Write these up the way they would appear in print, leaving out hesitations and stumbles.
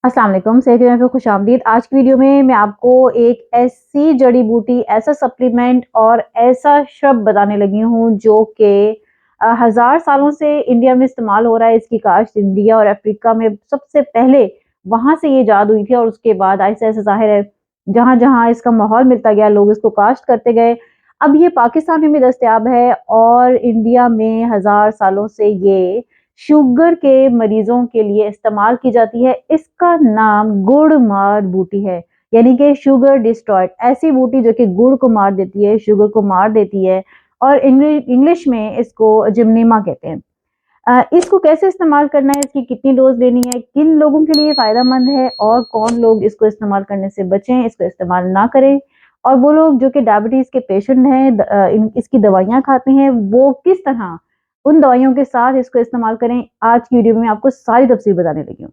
अस्सलाम वालेकुम, सेहत में खुश आमदीद। आज की वीडियो में मैं आपको एक ऐसी जड़ी बूटी, ऐसा सप्लीमेंट और ऐसा श्रब बताने लगी हूँ जो कि हजार सालों से इंडिया में इस्तेमाल हो रहा है। इसकी काश्त इंडिया और अफ्रीका में सबसे पहले वहां से ये इजाद हुई थी और उसके बाद ऐसे ऐसे जाहिर है जहां जहां इसका माहौल मिलता गया लोग इसको काश्त करते गए। अब ये पाकिस्तान में भी दस्तयाब है और इंडिया में हजार सालों से ये शुगर के मरीजों के लिए इस्तेमाल की जाती है। इसका नाम गुड़ मार बूटी है, यानी कि शुगर डिस्ट्रॉयड, ऐसी बूटी जो कि गुड़ को मार देती है, शुगर को मार देती है। और इंग्लिश में इसको जिमनीमा कहते हैं। इसको कैसे इस्तेमाल करना है, इसकी कितनी डोज लेनी है, किन लोगों के लिए फायदेमंद है और कौन लोग इसको इस्तेमाल करने से बचें, इसको इस्तेमाल ना करें। और वो लोग जो कि डायबिटीज के पेशेंट हैं, इसकी दवाइयां खाते हैं, वो किस तरह उन दवाइयों के साथ इसको इस्तेमाल करें, आज की वीडियो में आपको सारी तफसील बताने लगी हूँ।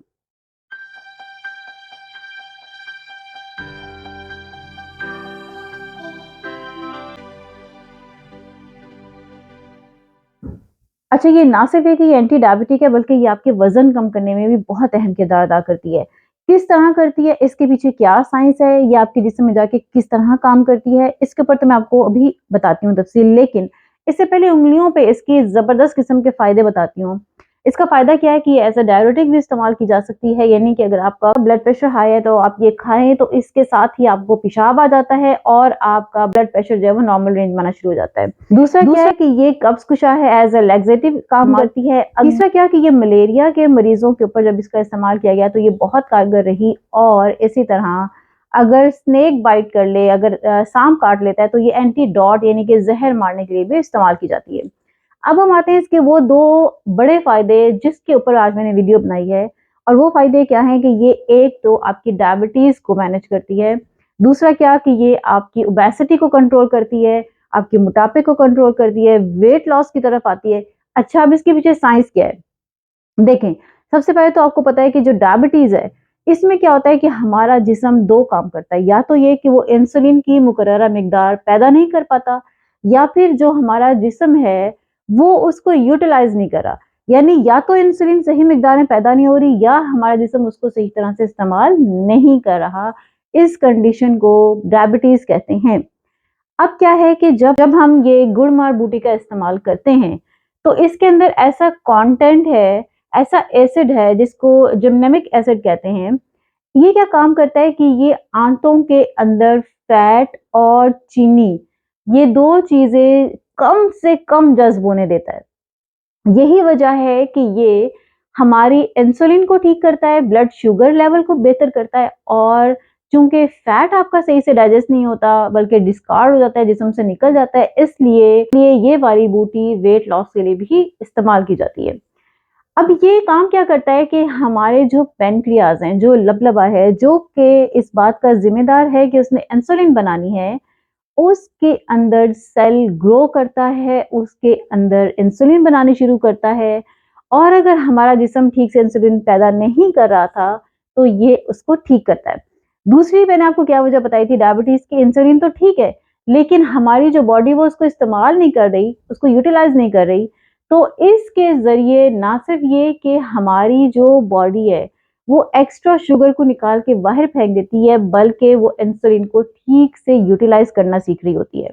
अच्छा, ये ना सिर्फ है कि ये एंटी डायबिटिक है, बल्कि ये आपके वजन कम करने में भी बहुत अहम किरदार अदा करती है। किस तरह करती है, इसके पीछे क्या साइंस है, ये आपके जिस्म में जाके किस तरह काम करती है, इसके ऊपर तो मैं आपको अभी बताती हूँ तफसील। लेकिन इससे पहले उंगलियों पे इसकी जबरदस्त किस्म के फायदे बताती हूँ। इसका फायदा क्या है कि एज अ डायरेटिक भी इस्तेमाल की जा सकती है, यानी कि अगर आपका ब्लड प्रेशर हाई है तो आप ये खाएं तो इसके साथ ही आपको पेशाब आ जाता है और आपका ब्लड प्रेशर जो है वो नॉर्मल रेंज में आना शुरू हो जाता है। दूसरा क्या है कि ये कब्ज कुशा है, एज अ लैक्सेटिव काम करती है। तीसरा क्या कि ये मलेरिया के मरीजों के ऊपर जब इसका इस्तेमाल किया गया तो ये बहुत कारगर रही। और इसी तरह अगर स्नेक बाइट कर ले, अगर सांप काट लेता है तो ये एंटीडॉट यानी कि जहर मारने के लिए भी इस्तेमाल की जाती है। अब हम आते हैं इसके वो दो बड़े फायदे जिसके ऊपर आज मैंने वीडियो बनाई है। और वो फायदे क्या हैं कि ये एक तो आपकी डायबिटीज को मैनेज करती है, दूसरा क्या कि ये आपकी ओबेसिटी को कंट्रोल करती है, आपके मोटापे को कंट्रोल करती है, वेट लॉस की तरफ आती है। अच्छा, अब इसके पीछे साइंस क्या है देखें। सबसे पहले तो आपको पता है कि जो डायबिटीज है इसमें क्या होता है कि हमारा जिस्म दो काम करता है, या तो ये कि वो इंसुलिन की मुकर्ररा मिकदार पैदा नहीं कर पाता, या फिर जो हमारा जिस्म है वो उसको यूटिलाइज नहीं कर रहा। यानी या तो इंसुलिन सही मिकदार में पैदा नहीं हो रही या हमारा जिस्म उसको सही तरह से इस्तेमाल नहीं कर रहा। इस कंडीशन को डायबिटीज कहते हैं। अब क्या है कि जब जब हम ये गुड़ मार बूटी का इस्तेमाल करते हैं तो इसके अंदर ऐसा कंटेंट है, ऐसा एसिड है जिसको जिमनेमिक एसिड कहते हैं। ये क्या काम करता है कि ये आंतों के अंदर फैट और चीनी, ये दो चीजें कम से कम जज्ब होने देता है। यही वजह है कि ये हमारी इंसुलिन को ठीक करता है, ब्लड शुगर लेवल को बेहतर करता है। और चूंकि फैट आपका सही से डाइजेस्ट नहीं होता बल्कि डिस्कार्ड हो जाता है, जिस्म से निकल जाता है, इसलिए ये वाली बूटी वेट लॉस के लिए भी इस्तेमाल की जाती है। अब ये काम क्या करता है कि हमारे जो पेनक्रियाज हैं, जो लबलबा है, जो कि इस बात का जिम्मेदार है कि उसने इंसुलिन बनानी है, उसके अंदर सेल ग्रो करता है, उसके अंदर इंसुलिन बनानी शुरू करता है। और अगर हमारा जिस्म ठीक से इंसुलिन पैदा नहीं कर रहा था तो ये उसको ठीक करता है। दूसरी मैंने आपको क्या वजह बताई थी डायबिटीज की, इंसुलिन तो ठीक है लेकिन हमारी जो बॉडी वो उसको इस्तेमाल नहीं कर रही, उसको यूटिलाइज नहीं कर रही। तो इसके जरिए ना सिर्फ ये कि हमारी जो बॉडी है वो एक्स्ट्रा शुगर को निकाल के बाहर फेंक देती है, बल्कि वो इंसुलिन को ठीक से यूटिलाइज करना सीख रही होती है।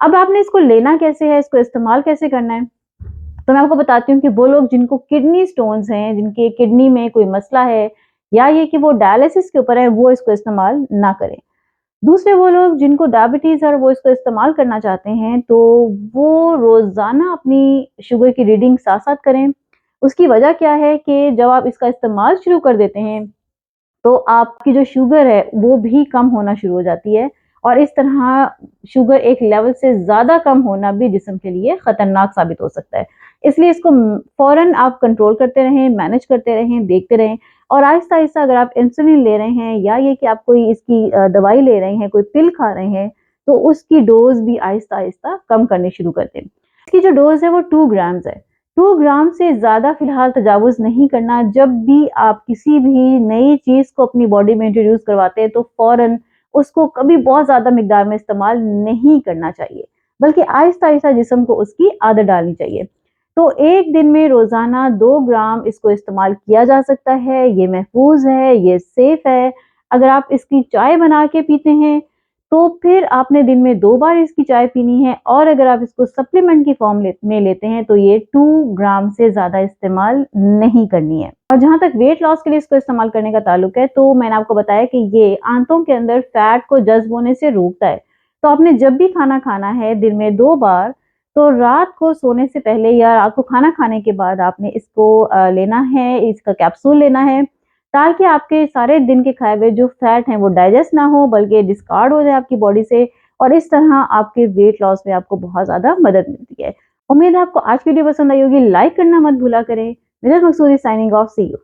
अब आपने इसको लेना कैसे है, इसको इस्तेमाल कैसे करना है, तो मैं आपको बताती हूँ कि वो लोग जिनको किडनी स्टोन्स हैं, जिनके किडनी में कोई मसला है, या ये कि वो डायलिसिस के ऊपर है, वो इसको इस्तेमाल ना करें। दूसरे वो लोग जिनको डायबिटीज और वो इसको इस्तेमाल करना चाहते हैं तो वो रोजाना अपनी शुगर की रीडिंग साथ साथ करें। उसकी वजह क्या है कि जब आप इसका इस्तेमाल शुरू कर देते हैं तो आपकी जो शुगर है वो भी कम होना शुरू हो जाती है। और इस तरह शुगर एक लेवल से ज्यादा कम होना भी जिस्म के लिए खतरनाक साबित हो सकता है। इसलिए इसको फौरन आप कंट्रोल करते रहें, मैनेज करते रहें, देखते रहें। और आहिस्ता आहिस्ता अगर आप इंसुलिन ले रहे हैं या ये कि आप कोई इसकी दवाई ले रहे हैं, कोई पिल खा रहे हैं, तो उसकी डोज भी आहिस्ता आहिस्ता कम करनी शुरू कर दें। इसकी जो डोज है वो 2 ग्राम्स है। 2 ग्राम से ज्यादा फिलहाल तजावुज नहीं करना। जब भी आप किसी भी नई चीज को अपनी बॉडी में इंट्रोड्यूस करवाते हैं तो फौरन उसको कभी बहुत ज्यादा मिकदार में इस्तेमाल नहीं करना चाहिए, बल्कि आहिस्ता आहिस्ता जिस्म को उसकी आदत डालनी चाहिए। तो एक दिन में रोज़ाना 2 ग्राम इसको इस्तेमाल किया जा सकता है। ये महफूज़ है, ये सेफ़ है। अगर आप इसकी चाय बना के पीते हैं, तो फिर आपने दिन में 2 बार इसकी चाय पीनी है और अगर आप इसको सप्लीमेंट की फॉर्म में लेते हैं, तो ये 2 ग्राम से ज़्यादा इस्तेमाल नहीं करनी है। और जहाँ तक वेट लॉस के लिए इसको इस्तेमाल करने का ताल्लुक है, तो मैंने आपको बताया कि ये आंतों के अंदर फैट को जज़्ब होने से रोकता है। तो आपने जब भी खाना खाना है दिन में 2 बार, तो रात को सोने से पहले या रात को खाना खाने के बाद आपने इसको लेना है, इसका कैप्सूल लेना है, ताकि आपके सारे दिन के खाए हुए जो फैट हैं वो डाइजेस्ट ना हो बल्कि डिस्कार्ड हो जाए आपकी बॉडी से और इस तरह आपके वेट लॉस में आपको बहुत ज़्यादा मदद मिलती है। उम्मीद है आपको आज की वीडियो पसंद आई होगी, लाइक करना मत भूला करें। मेरा मकसूद is signing off, see you.